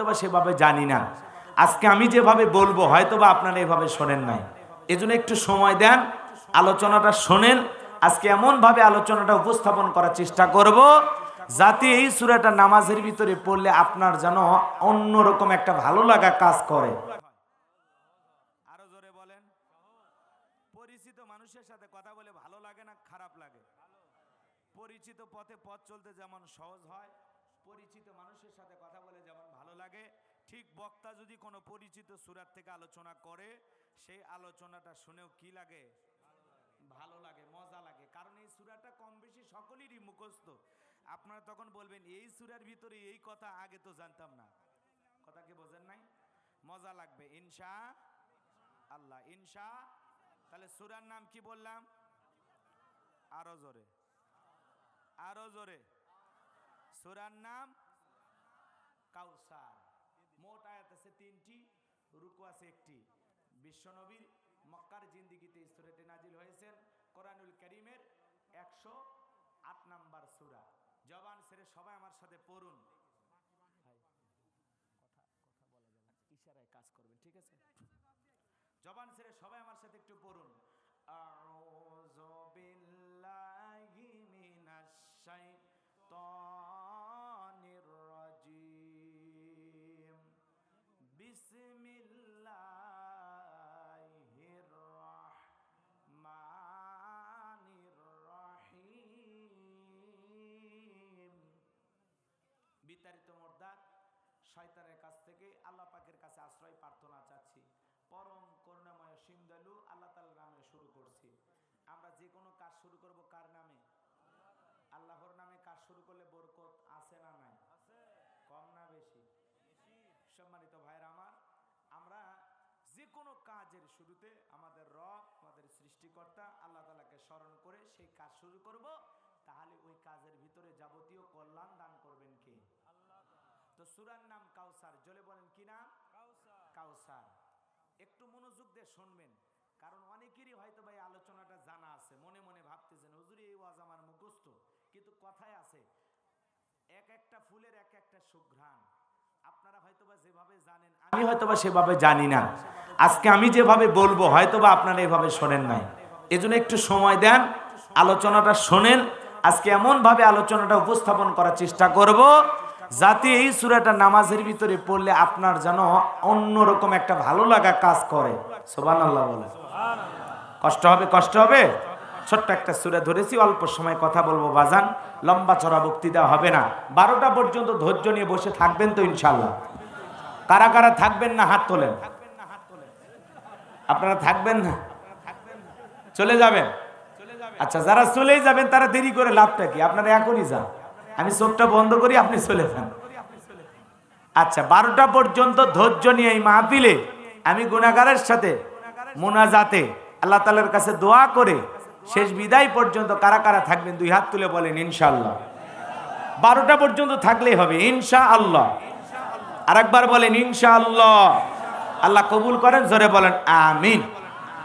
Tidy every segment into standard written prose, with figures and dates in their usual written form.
হয়তোবা সেভাবে জানি না। আজকে আমি যেভাবে বলবো হয়তোবা আপনারা এভাবে শোনেন নাই, এজন্য একটু সময় দেন, আলোচনাটা শোনেন। আজকে এমনভাবে আলোচনাটা উপস্থাপন করার চেষ্টা করব যাতে এই সূরাটা নামাজের ভিতরে পড়লে আপনার যেন অন্যরকম একটা ভালো লাগা কাজ করে। আরো জোরে বলেন। পরিচিত মানুষের সাথে কথা বলে ভালো লাগে না খারাপ লাগে? পরিচিত পথে পথ চলতে যেমন সহজ হয়, পরিচিত মানুষের সাথে কথা বলে যেমন ভালো লাগে, ঠিক বক্তা যদি কোনো পরিচিত সূরা থেকে আলোচনা করে সেই আলোচনাটা শুনেও কি লাগে? ভালো লাগে, মজা লাগে। কারণ এই সূরাটা কম বেশি সকলেরই মুখস্থ। আপনারা তখন বলবেন এই সূরার ভিতরে এই কথা আগে তো জানতাম না। কথা কি বোঝেন নাই? মজা লাগবে ইনশাআল্লাহ। তাহলে সূরার নাম কি বললাম? আরো জোরে, আরো জোরে। সূরার নাম কাউসার। মোট আয়াত আছে 3টি, রুকু আছে 1টি। বিশ্বনবীর মক্কার জিন্দেগিতে এই সূরাটি নাজিল হয়েছেন। কোরআনুল কারীমের 108 নাম্বার সূরা। জবান ছেড়ে সবাই আমার সাথে পড়ুন। ভাই কথা বলা যাবে না, ইশারায় কাজ করবেন, ঠিক আছে? জবান ছেড়ে সবাই আমার সাথে একটু পড়ুন। আউযু বিল্লাহি মিনাশ শাইতানির রাজীম। বিসমিল্লাহির রাহমানির রহিম। বিতাড়িত মোর্দার শয়তানের কাছ থেকে আল্লাহ পাকের কাছে আশ্রয় প্রার্থনা চাচ্ছি। পরম করুণাময় অসীম দয়ালু আল্লাহ তাআলার নামে শুরু করছি। আমরা যে কোনো কাজ শুরু করব কার নামে? আল্লাহর নামে। কাজ শুরু করলে বরকত আছে না নাই? কম না বেশি? সম্মানিত ভাইরা আমার, আমরা যে কোনো কাজের শুরুতে আমাদের রব, আমাদের সৃষ্টিকর্তা আল্লাহ তাআলাকে স্মরণ করে সেই কাজ শুরু করব, তাহলে ওই কাজের ভিতরে যাবতীয় কল্যাণ দান করবেন কে? আল্লাহ। তো সূরার নাম কাউসার। জলে বলেন কি নাম? কাউসার। একটু মনোযোগ দিয়ে শুনবেন, কারণ অনেকেরই হয়তো ভাই আলোচনাটা জানা আছে, মনে মনে ভাবতেছেন হুজুর এই ওয়াজ আমার মুখস্থ, কিন্তু কথায় আছে এক একটা ফুলের এক একটা সুঘ্রাণ। আপনারা হয়তোবা যেভাবে জানেন আমি হয়তোবা সেভাবে জানি না। আজকে আমি যেভাবে বলবো হয়তোবা আপনারা এভাবে শোনেন নাই, এজন্য একটু সময় দেন, আলোচনাটা শোনেন। আজকে এমনভাবে আলোচনাটা উপস্থাপন করার চেষ্টা করব যাতে এই সূরাটা নামাজের ভিতরে পড়লে আপনার যেন অন্যরকম একটা ভালো লাগা কাজ করে। সুবহানাল্লাহ বলে। কষ্ট হবে, কষ্ট হবে। ছোট্ট একটা সূরা ধরেছি, অল্প সময় কথা বলবো বাজান, লম্বা চড়া বক্তৃতা হবে না। 12টা পর্যন্ত ধৈর্য নিয়ে বসে থাকবেন তো ইনশাআল্লাহ? কারা কারা থাকবেন না হাত তোলেন। আপনারা থাকবেন না? চলে যাবেন? আচ্ছা, যারা চলেই যাবেন তারা দেরি করে লাভটা কি? আপনারা এখনই যান, আমি চোখটা বন্ধ করি, আপনি চলে যান। আচ্ছা, 12টা পর্যন্ত ধৈর্য নিয়ে এই মাহফিলে আমি গুনাহগারের সাথে মুনাজাতে আল্লাহ তাআলার কাছে দোয়া করে শেষ বিদায় পর্যন্ত কারা কারা থাকবেন দুই হাত তুলে বলেন ইনশাআল্লাহ। 12টা পর্যন্ত থাকলেই হবে ইনশাআল্লাহ। আরেকবার বলেন ইনশাআল্লাহ। আল্লাহ কবুল করেন, জোরে বলেন আমিন।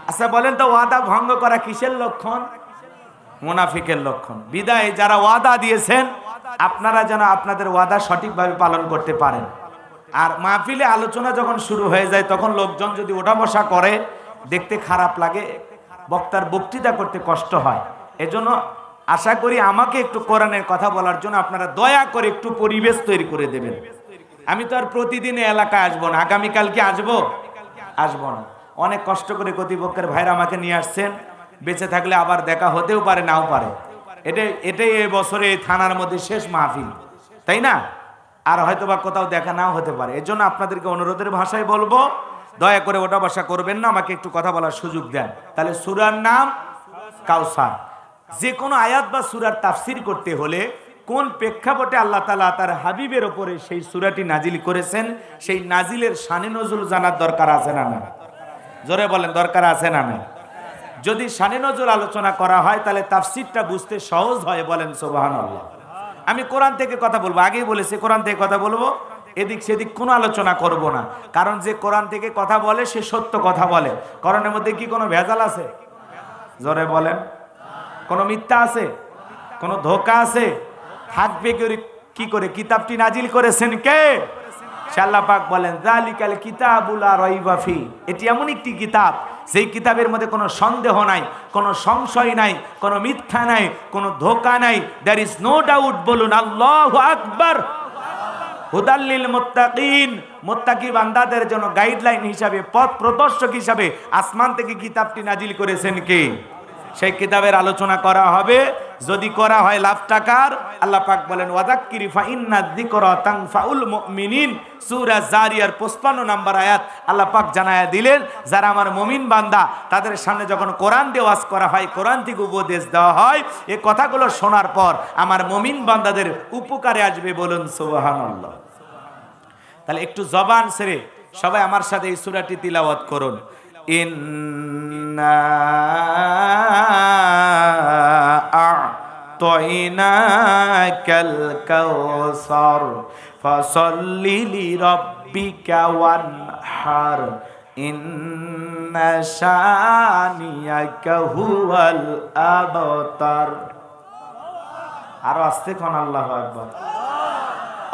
আচ্ছা বলেন তো, ওয়াদা ভঙ্গ করা কিসের লক্ষণ? মুনাফিকের লক্ষণ। বিদায় যারা ওয়াদা দিয়েছেন আপনারা যেন আপনাদের ওয়াদা সঠিকভাবে পালন করতে পারেন। আর মাহফিলে আলোচনা যখন শুরু হয়ে যায় তখন লোকজন যদি ওঠা বসা করে দেখতে খারাপ লাগে, বক্তার বক্তৃতা করতে কষ্ট হয়। এজন্য আশা করি আমাকে একটু কোরআনের কথা বলার জন্য আপনারা দয়া করে একটু পরিবেশ তৈরি করে দেবেন। আমি তো আর প্রতিদিন এলাকায় আসবো না, আগামীকাল কি আসবো? আসবো না। অনেক কষ্ট করে কর্তৃপক্ষের ভাইরা আমাকে নিয়ে আসছেন, বেঁচে থাকলে আবার দেখা হতেও পারে নাও পারে। এটাই এই বছরে এই থানার মধ্যে শেষ মাহফিল, তাই না? আর হয়তো বা কোথাও দেখা নাও হতে পারে। এর জন্য আপনাদেরকে অনুরোধের ভাষায় বলবো, দয়া করে ওটা বসা করবেন না, আমাকে একটু কথা বলার সুযোগ দেন। তাহলে সূরার নাম কাউসার। যে কোনো আয়াত বা সূরার তাফসীর করতে হলে কোন প্রেক্ষাপটে আল্লাহ তাআলা তার হাবিবের ওপরে সেই সূরাটি নাজিল করেছেন, সেই নাজিলের শানে নজুল জানার দরকার আছে না না? জোরে বলেন, দরকার আছে না না? যদি শানে নজুল আলোচনা করা হয় তাহলে তাফসীরটা বুঝতে সহজ হয়, বলেন সুবহানাল্লাহ। আমি কোরআন থেকে কথা বলবো, আগেই বলেছি কোরআন থেকে কথা বলবো, এদিক সেদিক কোনো আলোচনা করব না। কারণ যে কোরআন থেকে কথা বলে সে সত্য কথা বলে। কোরআনের মধ্যে কি কোনো ভেজাল আছে? জোরে বলেন। কোনো মিথ্যা আছে? কোনো ধোঁকা আছে? থাকবে কি করে? কিতাবটি নাজিল করেছেন কে? আল্লাহ পাক বলেন যালিকাল কিতাবুল লা রাইবা ফি, এটি এমন একটি কিতাব যেই কিতাবের মধ্যে কোনো সন্দেহ নাই, কোনো সংশয় নাই, কোনো মিথ্যা নাই, কোনো ধোঁকা নাই। There is no doubt. বলুন আল্লাহু আকবার। হুদাল্লিল মুত্তাকিন, মুত্তাকি বান্দাদের জন্য গাইডলাইন হিসাবে, পথ প্রদর্শক হিসাবে আসমান থেকে কিতাবটি নাজিল করেছেন কে? সেই কিতাবের আলোচনা করা হবে। যদি করা হয় লাভ টাকার, আল্লাহ পাক বলেন ওয়াযাক্কিরি ফা ইন্নায যিকরা তানফাউল মুমিনিন, সূরা জারিয়ার 55 নম্বর আয়াত আল্লাহ পাক জানায়া দিলেন, যারা আমার মুমিন বান্দা তাদের সামনে যখন কোরআন দিয়ে ওয়াজ করা হয়, কোরআন থেকে উপদেশ দেওয়া হয়, এই কথাগুলো শোনার পর আমার মুমিন বান্দাদের উপকারে আসবে। বলুন সুবহানাল্লাহ। তাহলে একটু জবান ছেড়ে সবাই আমার সাথে এই সূরাটি তিলাওয়াত করুন। ইন্না আ'তাইনাকাল কাউসার ফাসাল্লি লিরাব্বিকা ওয়ানহার ইন্না শানিয়াকা হুয়াল আবতার। আরো আস্তে কোন আল্লাহু আকবার।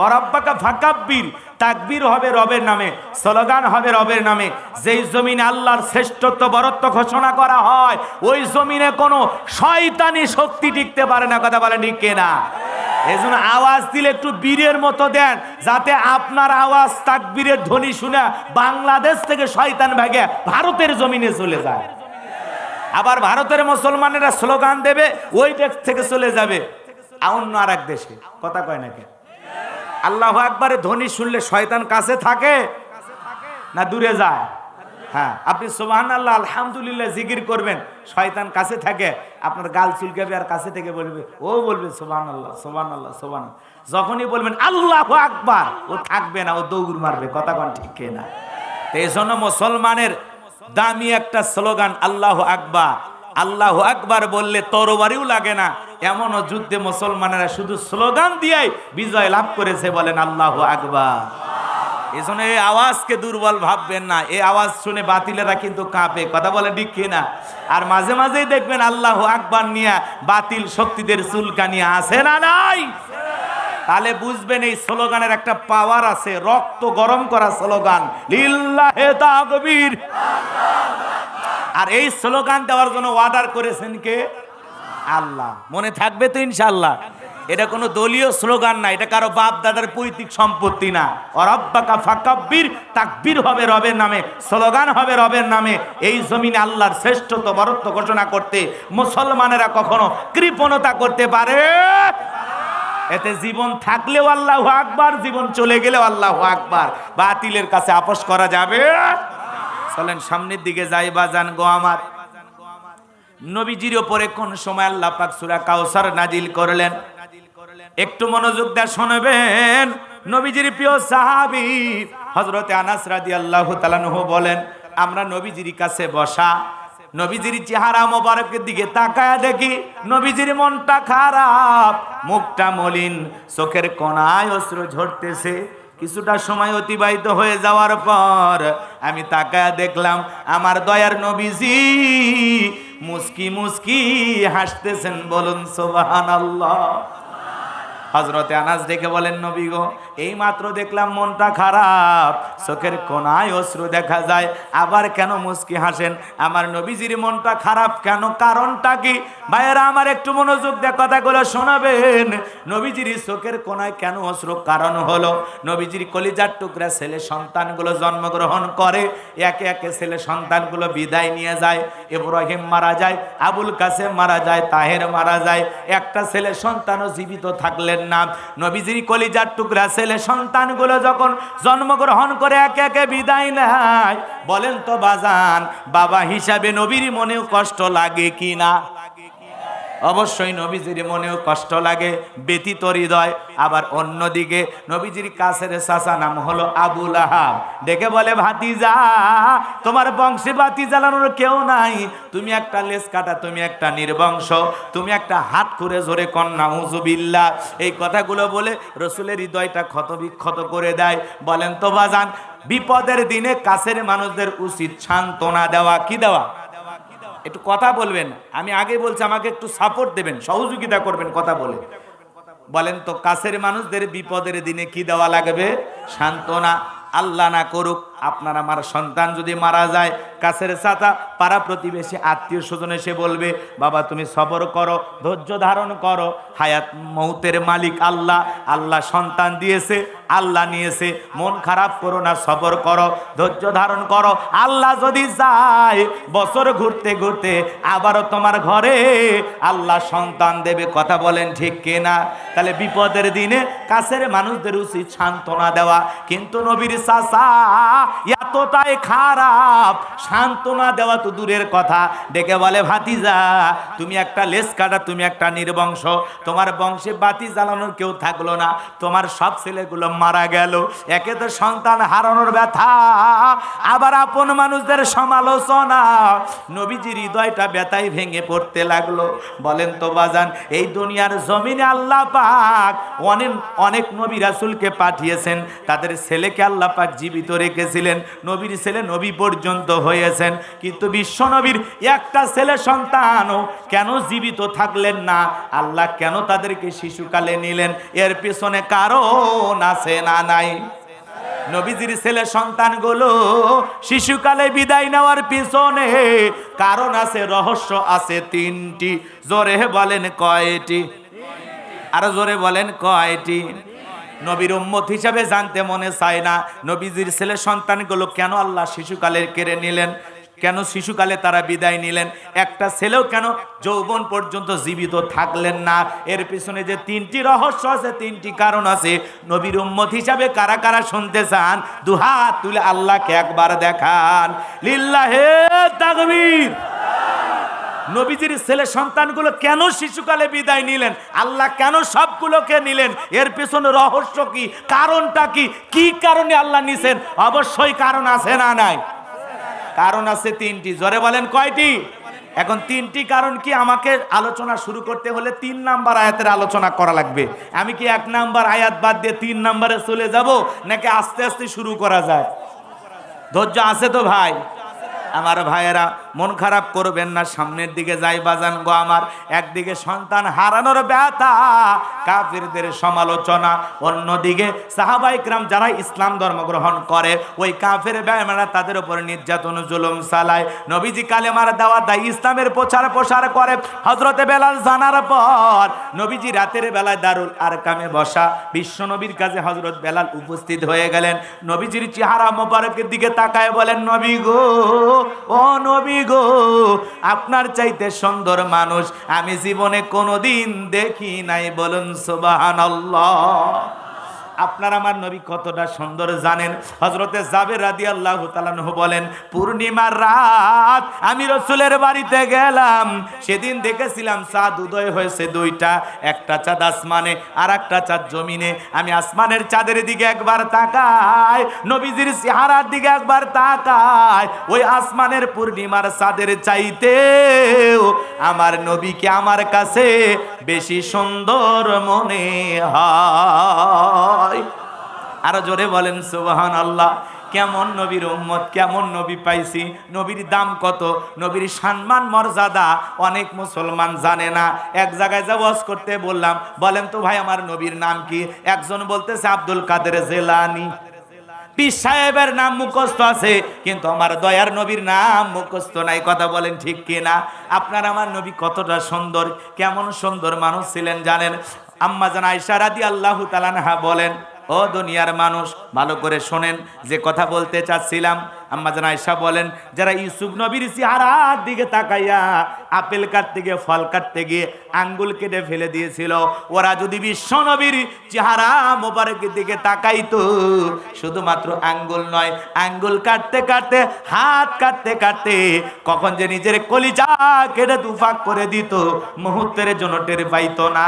ওরাব্বাকা ফাকাব্বির, তাকবীর হবে রবের নামে, স্লোগান হবে রবের নামে। যেই জমিনে আল্লাহর শ্রেষ্ঠত্ব বরত্ব ঘোষণা করা হয়, ওই জমিনে কোনো শয়তানি শক্তি টিকতে পারে না। কথা বলেন ঠিক কিনা? এজন্য আওয়াজ দিলে একটু বীরের মতো দেন, যাতে আপনার আওয়াজ তাকবীরের ধ্বনি শুনে বাংলাদেশ থেকে শয়তান ভাগে ভারতের জমিনে চলে যায়। আবার ভারতের মুসলমানেরা স্লোগান দেবে, ওই দেশ থেকে চলে যাবে অন্য আর এক দেশে। কথা কয় নাকি? আল্লাহু আকবারে ধ্বনি শুনলে শয়তান কাছে থাকে না দূরে যায়? হ্যাঁ, আপনি সুবহানাল্লাহ আলহামদুলিল্লাহ জিকির করবেন, শয়তান কাছে থাকে, আপনার গাল চুলকাবে আর কাছে থেকে বলবে, ও বলবে সুবহানাল্লাহ সুবহানাল্লাহ সুবহানাল্লাহ। যখনই বলবেন আল্লাহু আকবার, ও থাকবে না, ও দৌড় মারবে। কথা কোন ঠিক না? এই জন্য মুসলমানের দামি একটা স্লোগান আল্লাহু আকবার। আল্লাহু আকবার বললে তরবারিও লাগে না, এমনও যুদ্ধে মুসলমানেরা শুধু স্লোগান দিয়েই বিজয় লাভ করেছে। বলেন আল্লাহু আকবার। এই জন্য এই আওয়াজকে দুর্বল ভাববেন না, এই আওয়াজ শুনে বাতিলেরা কিন্তু কাঁপে। কথা বলে ঠিক কিনা? আর মাঝে মাঝেই দেখবেন আল্লাহু আকবার নিয়ে বাতিল শক্তিদের চুলকানি আছে না নাই? তাহলে বুঝবেন এই স্লোগানের একটা পাওয়ার আছে, রক্ত গরম করা স্লোগান, লিল্লাহে তাকবীর। আর এই স্লোগান দেওয়ার জন্য অর্ডার করেছেন কে? আল্লাহ। মনে থাকবে তো ইনশাআল্লাহ? এটা কোনো দলীয় স্লোগান না, এটা কারো বাপ দাদার পৈতৃক সম্পত্তি না। ওরাব্বাকা ফাকাব্বির, তাকবীর হবে রবের নামে, স্লোগান হবে রবের নামে। এই জমিনে আল্লাহর শ্রেষ্ঠত্ব বরত্ব ঘোষণা করতে মুসলমানেরা কখনো কৃপণতা করতে পারে? এতে জীবন থাকলেও আল্লাহু আকবার, জীবন চলে গেলেও আল্লাহু আকবার। বাতিলের কাছে আপোষ করা যাবে? চলেন সামনের দিকে যাই বাজান গো আমার। নবীজির উপরে কোন সময় আল্লাহ পাক সূরা কাউসার নাজিল করলেন? একটু মনোযোগ দিয়ে শুনবেন। নবীজির প্রিয় সাহাবী হযরত আনাস রাদিয়াল্লাহু তাআলা আনহু বলেন, আমরা নবীজির কাছে বসা, নবীজির চেহারা মোবারকের দিকে তাকায়া দেখি নবীজির মনটা খারাপ, মুখটা মলিন, চোখের কোণায় অশ্রু ঝরতেছে। কিছুটা সময় অতিবাহিত হয়ে যাওয়ার পর আমি তাকায়া দেখলাম আমার দয়ার নবীজি মুস্কি মুস্কি হাসতেছেন। বলুন সুবহানাল্লাহ। হযরতে আনাস দেখে বলেন, নবী গো, এই মাত্র দেখলাম মনটা খারাপ, চোখের কোণায় অশ্রু দেখা যায়, আবার কেন মুস্কি হাসেন? আমার নবীজির মনটা খারাপ কেন? কারণটা কি? ভাইয়েরা আমার একটু মনোযোগ দিয়ে কথাগুলো শোনাবেন। নবীজির চোখের কোণায় কেন অশ্রু? কারণ হলো নবীজির কলিজার টুকরা ছেলে সন্তানগুলো জন্মগ্রহণ করে, একে একে ছেলে সন্তানগুলো বিদায় নিয়ে যায়। ইব্রাহিম মারা যায়, আবুল কাসেম মারা যায়, তাহের মারা যায়, একটা ছেলে সন্তানও জীবিত থাকলেন না। নবীজির কলিজার টুকরা ছেলে সন্তানগুলো যখন জন্মগ্রহণ করে একে একে বিদায় নেয়, বলেন তো বাজান, বাবা হিসাবে নবীর মনেও কষ্ট লাগে কি না? অবশ্যই নবীজির মনেও কষ্ট লাগে, ব্যথিত হৃদয়। আবার অন্যদিকে নবীজির কাছের চাচা নাম হলো আবু লাহাব, ডেকে বলে, ভাতিজা, তোমার বংশে বাতি জ্বালানোর কেউ নাই, তুমি একটা লেজ কাটা, তুমি একটা নির্বংশ, তুমি একটা হাত করে জোরে কন্যা উযুবিল্লাহ। এই কথাগুলো বলে রসুলের হৃদয়টা ক্ষত বিক্ষত করে দেয়। বলেন তো বাজান, বিপদের দিনে কাছের মানুষদের উচিত সান্ত্বনা দেওয়া কি দেওয়া? একটু কথা বলবেন। আমি আগে বলছি, আমাকে একটু সাপোর্ট দেবেন, সহযোগিতা করবেন কথা বলে। বলেন তো কাছের মানুষদের বিপদের দিনে কি দেওয়া লাগবে? সান্ত্বনা। আল্লাহ না করুক আপনার আমার সন্তান যদি মারা যায়, কাছের চাচা, পাড়া প্রতিবেশী, আত্মীয় স্বজন এসে বলবে, বাবা তুমি সবর করো, ধৈর্য ধারণ করো, হায়াত মৌতের মালিক আল্লাহ, আল্লাহ সন্তান দিয়েছে, আল্লাহ নিয়েছে, মন খারাপ করো না, সবর করো, ধৈর্য ধারণ করো। আল্লাহ যদি যায় বছর ঘুরতে ঘুরতে আবারও তোমার ঘরে আল্লাহ সন্তান দেবে। কথা বলেন ঠিক কিনা? তাহলে বিপদের দিনে কাছের মানুষদের উচিত সান্ত্বনা দেওয়া। কিন্তু নবীর চাচা এতটাই খারাপ, সান্ত্বনা দেওয়া তো দূরের কথা, ডেকে বলে, ভাতিজা তুমি একটা লেজ কাটা, তুমি একটা নির্বংশ, তোমার বংশে বাতি জ্বালানোর কেউ থাকলো না, তোমার সব ছেলেগুলো মারা গেল। একে তো সন্তান হারানোর ব্যথা, আবার আপন মানুষদের সমালোচনা, নবীজির হৃদয়টা ব্যথায় ভেঙে পড়তে লাগলো। বলেন তো বাজান, এই দুনিয়ার জমিনে আল্লাহ পাক অনেক অনেক নবী রাসূলকে পাঠিয়েছেন, তাদের ছেলেকে আল্লাহ পাক জীবিত রেখেছিলেন, নবীর ছেলে নবী পর্যন্ত হয়েছেন, কিন্তু বিশ্ব নবীর একটা ছেলে সন্তানও কেন জীবিত থাকলেন না? আল্লাহ কেন তাদেরকে শিশুকালে নিলেন? এর পেছনে কারণ আছে না নাই? নবীজির ছেলে সন্তানগুলো শিশুকালে বিদায় নেওয়ার পিছনে কারণ আছে, রহস্য আছে তিনটি। জোরে বলেন কয়টি? আরো জোরে বলেন কয়টি? নবীর উম্মত হিসাবে জানতে মনে চায় না, নবীজির ছেলে সন্তানগুলো কেন আল্লাহ শিশুকালে কেড়ে নিলেন, কেন শিশুকালে তারা বিদায় নিলেন, একটা ছেলেও কেন যৌবন পর্যন্ত জীবিত থাকলেন না? এর পিছনে যে তিনটি রহস্য আছে, তিনটি কারণ আছে, নবীর উম্মত হিসাবে কারা কারা শুনতে চান দুহাত তুলে আল্লাহকে একবার দেখান। লিল্লাহে তাকবীর। নবীজির ছেলে সন্তানগুলো কেন শিশুকালে বিদায় নিলেন, আল্লাহ কেন সবগুলোকে নিলেন, এর পেছনে রহস্য কি, কারণটা কি, কি কারণে আল্লাহ নিছেন? অবশ্যই কারণ আছে না নাই? কারণ আছে তিনটি। জোরে বলেন কয়টি? এখন তিনটি কারণ কি? আমাকে আলোচনা শুরু করতে হলে 3 নাম্বার আয়াতের আলোচনা করা লাগবে। আমি কি 1 নাম্বার আয়াত বাদ দিয়ে 3 নাম্বারে চলে যাব, নাকি আস্তে আস্তে শুরু করা যায়? ধৈর্য আছে তো ভাই? আমার ভাইয়েরা মন খারাপ করবেন না, সামনের দিকে যাই বাজান গো আমার। একদিকে সন্তান হারানোর ব্যথা, কাফিরদের সমালোচনা, অন্যদিকে সাহাবায়ে কেরাম যারা ইসলাম ধর্ম গ্রহণ করে ওই কাফের বেঈমানরা তাদের উপর নির্যাতন জুলুম চালায়। নবীজি কালেমার দাওয়াত দেয়, ইসলামের প্রচার করে। হযরতে বেলাল জানার পর নবীজি রাতের বেলায় দারুল আরকামে বসা, বিশ্ব নবীর কাছে হযরত বেলাল উপস্থিত হয়ে গেলেন। নবীজির চেহারা মোবারকের দিকে তাকায় বলেন, নবী গো, ও নবী গো, আপনার চাইতে সুন্দর মানুষ আমি জীবনে কোনোদিন দেখি নাই। বলুন সুবহানাল্লাহ। আপনার আমার নবী কতটা সুন্দর জানেন? হযরতে জাবের রাদিয়াল্লাহু তাআলা আনহু বলেন, পূর্ণিমার রাত আমি রাসূলের বাড়িতে গেলাম, সেদিন দেখেছিলাম চাঁদ উদয় হয়েছে 2টা, একটা চাঁদ আসমানে আর একটা চাঁদ জমিনে। আমি আসমানের চাঁদের দিকে একবার তাকাই, নবীজির চেহারার দিকে একবার তাকাই, ওই আসমানের পূর্ণিমার চাঁদের চাইতেও আমার নবীকে আমার কাছে বেশি সুন্দর মনে হয়। আরো জোরে বলেন সুবহানাল্লাহ। কেমন নবীর উম্মত, কেমন নবী পাইছি, নবীর দাম কত, নবীর সম্মান মর্যাদা অনেক মুসলমান জানে না। এক জায়গায় যা ওয়াজ করতে বললাম, বলেন তো ভাই আমার নবীর নাম কি? একজন বলতেছে আব্দুল কাদের জিলানী। পীর সাহেবের নাম মুখস্থ আছে, কিন্তু আমার দয়ার নবীর নাম মুখস্থ নাই। কথা বলেন ঠিক কিনা? আপনার আমার নবী কতটা সুন্দর, কেমন সুন্দর মানুষ ছিলেন জানেন? আম্মা জান আয়েশা রাদিয়াল্লাহু তাআলা আনহা বলেন, ও দুনিয়ার মানুষ ভালো করে শোনেন যে কথা বলতে চাচ্ছিলাম। আম্মা জান আয়েশা বলেন, যারা ইউসুফ নবীর চেহারার দিকে তাকাইয়া আপেল কাটতে গিয়ে, ফল কাটতে গিয়ে আঙ্গুল কেটে ফেলে দিয়েছিল, ওরা যদি বিশ্ব নবীর চেহারা মোবারকের দিকে তাকাইতো, শুধুমাত্র আঙ্গুল নয়, আঙ্গুল কাটতে কাটতে, হাত কাটতে কাটতে কখন যে নিজের কলিজা কেটে দুফাক করে দিত, মুহূর্তের জন্য টের পাইতো না।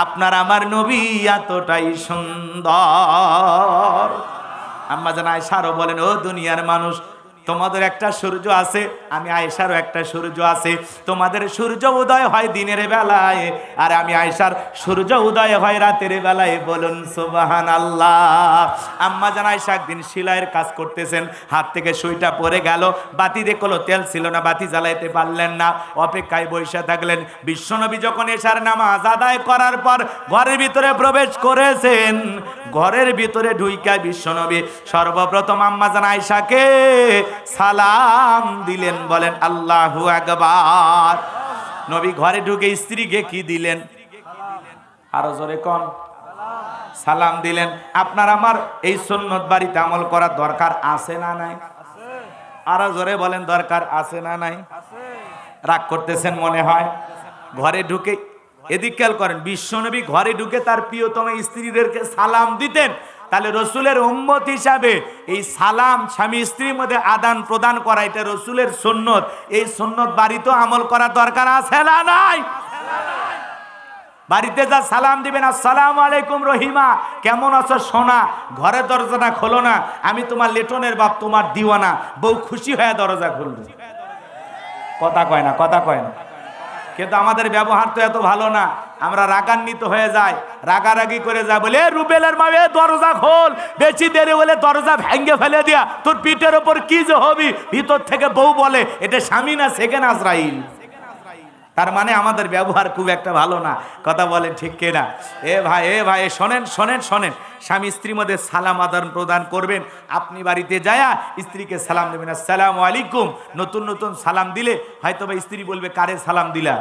আপনার আমার নবী এতটাই সুন্দর। আম্মা জান আয়েশা আরো বলেন, ও দুনিয়ার মানুষ, তোমাদের একটা সূর্য আছে, আমি আয়েশারও একটা সূর্য আছে। তোমাদের সূর্য উদয় হয় দিনের বেলায়, আর আমি আয়েশার সূর্য উদয় হয় রাতের বেলায়। বলুন সুবহানাল্লাহ। আম্মা জান আয়েশা একদিন সেলাইয়ের কাজ করতেছেন, হাত থেকে সুইটা পড়ে গেল, বাতি দেখলো তেল ছিল না, বাতি জ্বালাইতে পারলেন না, অপেক্ষায় বসে থাকলেন। বিশ্বনবী যখন এশার নামাজ আদায় করার পর ঘরের ভিতরে প্রবেশ করেছেন, ঘরের ভিতরে ঢুইকা বিশ্বনবী সর্বপ্রথম আম্মা জান আয়েশাকে সালাম দিলেন। বলেন আল্লাহু আকবার। নবী ঘরে ঢুকে স্ত্রীকে কি দিলেন? আরো জোরে কোন? সালাম দিলেন। আপনার আমার এই সুন্নত বাড়িতে আমল করার দরকার আছে না নাই? আরো জোরে বলেন, দরকার আছে না নাই? রাগ করতেছেন মনে হয়। ঘরে ঢুকে এদিক খেয়াল করেন, বিশ্বনবী ঘরে ঢুকে তার প্রিয়তম স্ত্রীদেরকে সালাম দিতেন। তাহলে রসুলের উম্মত হিসাবে এই সালাম স্বামী স্ত্রীর মধ্যে আদান প্রদান করা, এটা রসুলের সুন্নত। এই সুন্নত বাড়িতেও আমল করার দরকার আছে না নাই? বাড়িতে যা সালাম দিবেন, আসসালামু আলাইকুম রহিমা, কেমন আছো সোনা, ঘরের দরজাটা খোলো না, আমি তোমার লেটনের বাপ, তোমার দিওয়ানা। বউ খুশি হয়ে দরজা খুলবে। কথা কয় না, কথা কয় না। কিন্তু আমাদের ব্যবহার তো এত ভালো না, আমরা রাগান্বিত হয়ে যাই, রাগারাগি করে যায়, বলে রুবেলের মাবে দরজা খোল, বেশি দেরি হলে দরজা ভেঙ্গে ফেলে দিয়া তোর পিঠের ওপর কি যে হবি। ভিতর থেকে বউ বলে, এটা স্বামী না সেকেন্ড আজরাইল। তার মানে আমাদের ব্যবহার খুব একটা ভালো না। কথা বলেন ঠিক কিনা? এ ভাই শোনেন শোনেন শোনেন, স্বামী স্ত্রীর মধ্যে সালাম আদান প্রদান করবেন। আপনি বাড়িতে যায়া স্ত্রীকে সালাম দেবেন, আসসালামু আলাইকুম। নতুন নতুন সালাম দিলে হয়তো বা স্ত্রী বলবে, কারে সালাম দিলা?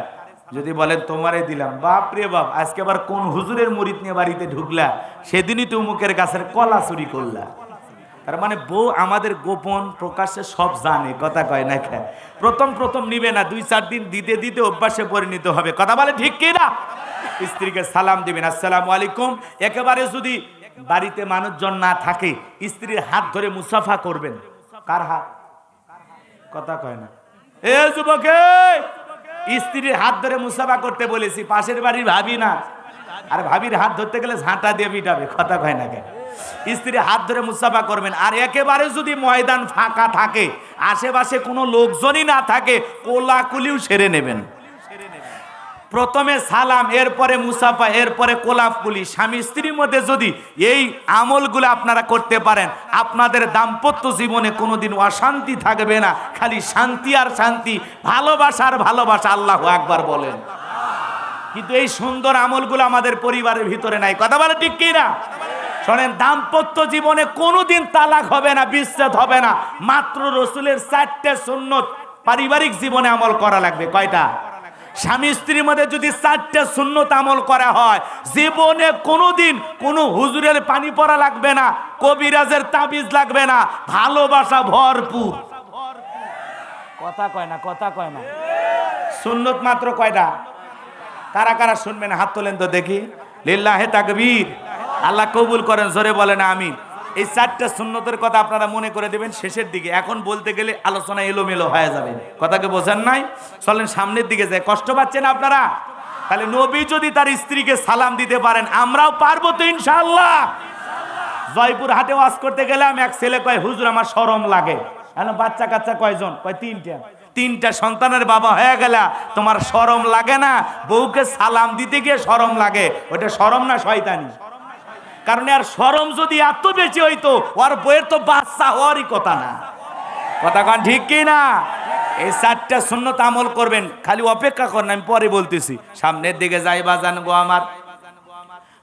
যদি বলেন তোমারে দিলাম, বাপ রে বাপ, আজকে আবার কোন হুজুরের মুরিদ নিয়ে বাড়িতে ঢুকলা, সেদিনই তো মুখের গাছের কলা চুরি করলা। তার মানে বউ আমাদের গোপন প্রকাশ্যে সব জানে। কথা কয় না খা? প্রথম প্রথম নিবে না, 2-4 দিন দিতে দিতে অভ্যাসে পরিণত হবে। কথা বলে ঠিক কি না? স্ত্রীকে সালাম দিবেন, আসসালামু আলাইকুম। একেবারে যদি বাড়িতে মানুষজন না থাকে, স্ত্রীর হাত ধরে মুসাফা করবেন। কার হাত? কথা কয় না। এ যুবকে, স্ত্রীর হাত ধরে মুসাফা করতে বলেছি, পাশের বাড়ির ভাবি না। আর ভাবির হাত ধরতে গেলে ঝাঁটা দিয়ে পিটাবে। কথা কয় না কেন? স্ত্রীর হাত ধরে মুসাফা করবেন। আর একেবারে যদি ময়দান ফাঁকা থাকে, আশেপাশে কোনো লোকজনই না থাকে, কোলাকুলিও সেরে নেবেন। প্রথমে সালাম, এরপরে মুসাফা, এরপরে কোলাকুলি। স্বামী স্ত্রীর মধ্যে যদি এই আমলগুলো আপনারা করতে পারেন, আপনাদের দাম্পত্য জীবনে কোনোদিন অশান্তি থাকবে না, খালি শান্তি আর শান্তি, ভালোবাসা আর ভালোবাসা। আল্লাহু আকবার বলেন। কিন্তু এই সুন্দর আমলগুলো আমাদের পরিবারের ভিতরে নাই। কথা বলে ঠিক কি না? শোনেন, দাম্পত্য জীবনে কোনোদিন তালাক হবে না, বিচ্ছেদ হবে না। মাত্র রসুলের 4টে সুন্নত পারিবারিক জীবনে আমল করা লাগবে। কয়টা? স্বামী স্ত্রীর মধ্যে যদি 4টে সুন্নত আমল করা হয়, জীবনে কোনোদিন কোনো হুজুরের পানি পড়া লাগবে না, কবিরাজের তাবিজ লাগবে না, ভালোবাসা ভরপুর। কথা কয় না, কথা কয় না। সুন্নত মাত্র কয়টা? কারা কারা শুনবেন হাত তোলেন তো দেখি। লিল্লাহে তাকবীর। আল্লাহ কবুল করেন, জোরে বলেন আমিন। এই 4টে সুন্নতের কথা আপনারা মনে করে দেবেন শেষের দিকে। এখন বলতে গেলে আলোচনা এলোমেলো হয়ে যাবে। কথাকে বোঝেন নাই? চলেন সামনের দিকে যায়। কষ্ট পাচ্ছেন আপনারা? তাহলে নবী যদি তার স্ত্রীকে সালাম দিতে পারেন, আমরাও পারবো তো ইনশাআল্লাহ। জয়পুর হাটে ওয়াজ করতে গেলাম, এক ছেলে কয়, হুজুর আমার শরম লাগে। বাচ্চা কাচ্চা কয়জন? কয় 3টা সন্তানের বাবা হয়ে গেলা, তোমার শরম লাগে না? বউকে সালাম দিতে গিয়ে শরম লাগে, ওটা শরম না শয়তানি? কারণ আর শরম যদি এত বেশি হইতো, ওর বইয়ের তো বাচ্চা হওয়ারই কথা না। কথা কন ঠিক কি না? এই 4টে সুন্নত আমল করবেন। খালি অপেক্ষা করেন, আমি পরে বলতেছি। সামনের দিকে যাই বাজান গো আমার।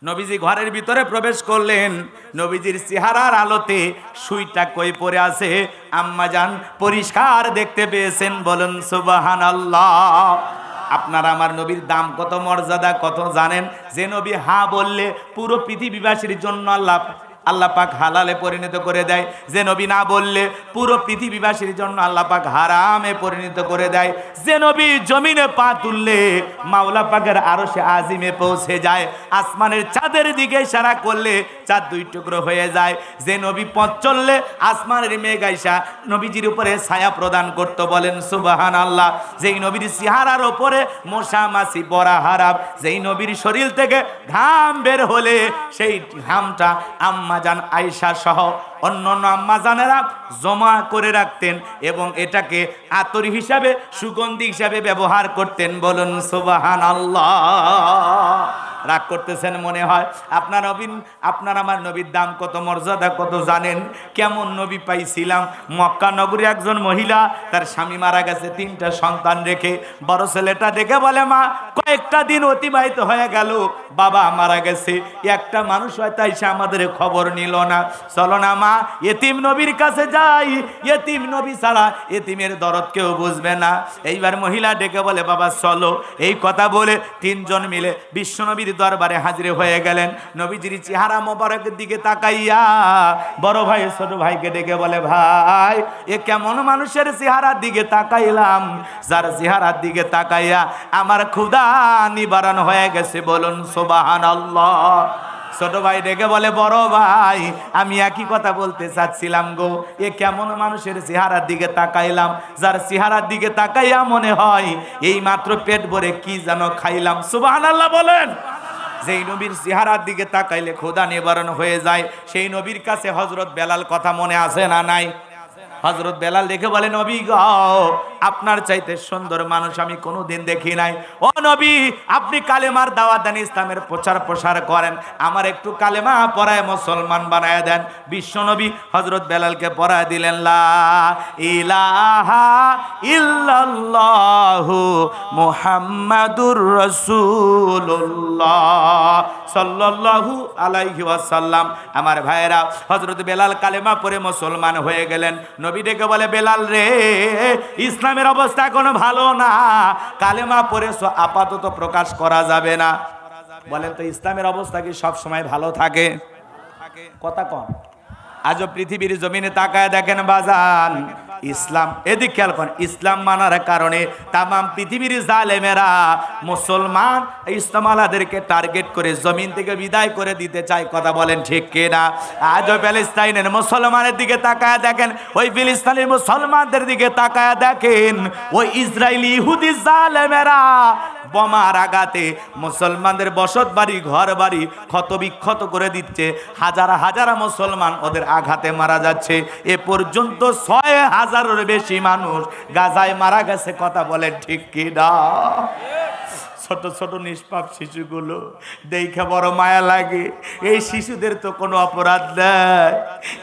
নবীজি ঘরের ভিতরে প্রবেশ করলেন। নবীজির চেহারার আলোতে সুইটা কই পড়ে আছে আম্মা জান পরিষ্কার দেখতে পেয়েছেন। বলুন সুবহানাল্লাহ। আপনারা আমার নবীর দাম কত, মর্যাদা কত জানেন? যে নবী হা বললে পুরো পৃথিবীবাসীর জন্য আল্লাহ পাক হালালে পরিণত করে দেয়। যে নবী না বললে পুরো পৃথিবীবাসীর জন্য আল্লাহ পাক হারামে পরিণত করে দেয়। যে নবী জমিনে পা তুললে মাওলা পাকের আরশে আজিমে পৌঁছে যায়। আসমানের চাঁদের দিকে ইশারা করলে চাঁদ 2 টুকরো হয়ে যায়। যে নবী পথ চললে আসমানের মেঘ আইসা নবীজির উপরে ছায়া প্রদান করত। বলেন সুবহানাল্লাহ। যেই নবীর চেহারার উপরে মশা মাছি পড়া হারাম। যেই নবীর শরীর থেকে ঘাম বের হলে সেই ঘামটা আম্মা আম্মাজান আয়েশা সহ অন্যান্য আম্মাজানেরা জমা করে রাখতেন এবং এটাকে আতর হিসাবে, সুগন্ধি হিসাবে ব্যবহার করতেন। বলুন সুবহানাল্লাহ। রাগ করতেছেন মনে হয়। আপনার আমার নবীর দাম কত, মর্যাদা কত জানেন? কেমন নবী পাইছিলাম। মক্কা নগরী একজন মহিলা, তার স্বামী মারা গেছে, 3টা সন্তান রেখে। বড় ছেলেটা দেখে বলে, মা কয়েকটা দিন অতিবাহিত হয়ে গেল, বাবা মারা গেছে, একটা মানুষ হয়তো এসে আমাদের খবর নিল না, চলো না মা এতিম নবীর কাছে যাই, এতিম নবী ছাড়া এতিমের দরদ কেউ বুঝবে না। এইবার মহিলা ডেকে বলে, বাবা চলো। এই কথা বলে 3 জন মিলে বিশ্বনবীর দরবারে হাজির হয়ে গেলেন। নবীজির চেহারা মোবারকের দিকে তাকাইয়া বড় ভাই ছোট ভাইকে ডেকে বলে, ভাই এ কেমন মানুষের চেহারার দিকে তাকাইলাম, যার চেহারার দিকে তাকাইয়া আমার ক্ষুধা নিবারণ হয়ে গেছে। বলুন সুবহানাল্লাহ। ছোট ভাই ডেকে বলে, বড় ভাই আমি একই কথা বলতে চাচ্ছিলাম গো, এ কেমন মানুষের চেহারার দিকে তাকাইলাম, যার চেহারার দিকে তাকাইয়া মনে হয় এই মাত্র পেট ভরে কি যেন খাইলাম। সুবহানাল্লাহ বলেন। যেই নবীর চেহারার দিকে তাকাইলে ক্ষুধা নিবারণ হয়ে যায়, সেই নবীর কাছে হযরত বেলাল কথা মনে আছে না নাই? হযরত বেলাল দেখে বলে, নবী গো আপনার চাইতে সুন্দর মানুষ আমি কোনোদিন দেখি নাই। ও নবী আপনি কালেমার দাওয়াত দেন, ইসলামের প্রচার প্রসার করেন, আমার একটু কালেমা পড়ায় মুসলমান বানায় দেন। বিশ্ব নবী হযরত বেলালকে পড়ায় দিলেন, লা ইলাহা ইল্লাল্লাহু মুহাম্মাদুর রাসূলুল্লাহ সাল্লাল্লাহু আলাইহি ওয়াসাল্লাম। আমার ভাইয়েরা, হযরত বেলাল কালেমা পড়ে মুসলমান হয়ে গেলেন। নবী ডেকে বলে, বেলাল রে ইসলামের অবস্থা এখনো ভালো না, কালেমা পড়েছো আপাতত প্রকাশ করা যাবে না। বলেন তো ইসলামের অবস্থা কি সব সময় ভালো থাকে? কথা কম। আজও পৃথিবীর জমিনে তাকায় দেখেন বাজান, ইসলাম এদিক খেয়াল করেন, ইসলাম মানার কারণে তামাম পৃথিবীর জালেমেরা মুসলমান ইসলাম আলাদেরকে টার্গেট করে জমিন থেকে বিদায় করে দিতে চায়। কথা বলেন ঠিক কিনা? আজও প্যালেস্তাইনের মুসলমানের দিকে তাকায় দেখেন, ওই ফিলিস্তিনের মুসলমানদের দিকে তাকায় দেখেন, ওই ইসরায়েলি ইহুদি জালেমেরা বোমার আঘাতে মুসলমানদের বসত বাড়ি, ঘর বাড়ি ক্ষত বিক্ষত করে দিচ্ছে। হাজার হাজার মুসলমান ওদের আঘাতে মারা যাচ্ছে। এ পর্যন্ত 6,000-এর বেশি মানুষ গাজায় মারা গেছে। কথা বলেন ঠিক কি না? ছোট ছোট নিষ্পাপ শিশুগুলো দেখে বড় মায়া লাগে। এই শিশুদের তো কোনো অপরাধ নেই,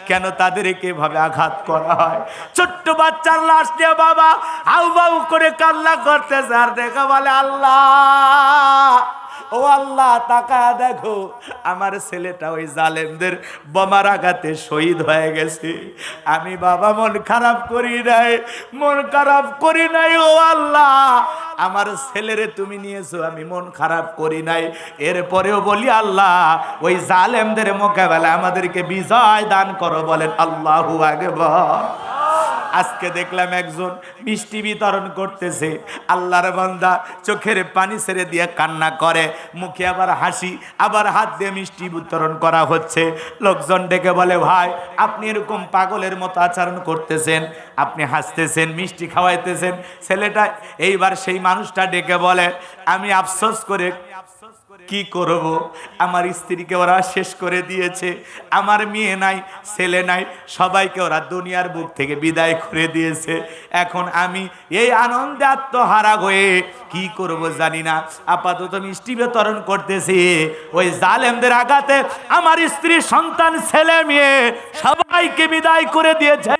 কেন তাদেরকে এভাবে আঘাত করা হয়? ছোট্ট বাচ্চার লাশ নিয়ে বাবা হাউ বাউ করে কান্না করতেছে, আর দেখে বলে, আল্লাহ ও আল্লাহ তাকায় দেখো আমার ছেলেটা ওই জালেমদের বোমার আঘাতে শহীদ হয়ে গেছে। আমি বাবা মন খারাপ করি নাই, মন খারাপ করি নাই। ও আল্লাহ আমার ছেলেরে তুমি নিয়েছো, আমি মন খারাপ করি নাই। এরপরেও বলি আল্লাহ ওই জালেমদের মোকাবেলায় আমাদেরকে বিজয় দান করো। বলেন আল্লাহু আকবার। আজকে দেখলাম একজন মিষ্টি বিতরণ করতেছে, আল্লাহর বান্দা চোখের পানি ছেড়ে দিয়ে কান্না করে, মুখে আবার হাসি, আবার হাত দিয়ে মিষ্টি বিতরণ করা হচ্ছে। লোকজন ডেকে বলে, ভাই আপনি এরকম পাগলের মতো আচরণ করতেছেন, আপনি হাসতেছেন, মিষ্টি খাওয়াইতেছেন ছেলেটা। এইবার সেই মানুষটা ডেকে বলে, আমি আফসোস করে কি করব, আমার স্ত্রীকে ওরা শেষ করে দিয়েছে, আমার মেয়ে নাই, ছেলে নাই, সবাইকে ওরা দুনিয়ার বুক থেকে বিদায় করে দিয়েছে। এখন আমি এই আনন্দে আত্মহারা হয়ে কি করব জানি না। আপাতত মিষ্টি বিতরণ করতেছি। ওই জালেমদের আঘাতে আমার স্ত্রী, সন্তান, ছেলে মেয়ে সবাইকে বিদায় করে দিয়েছে।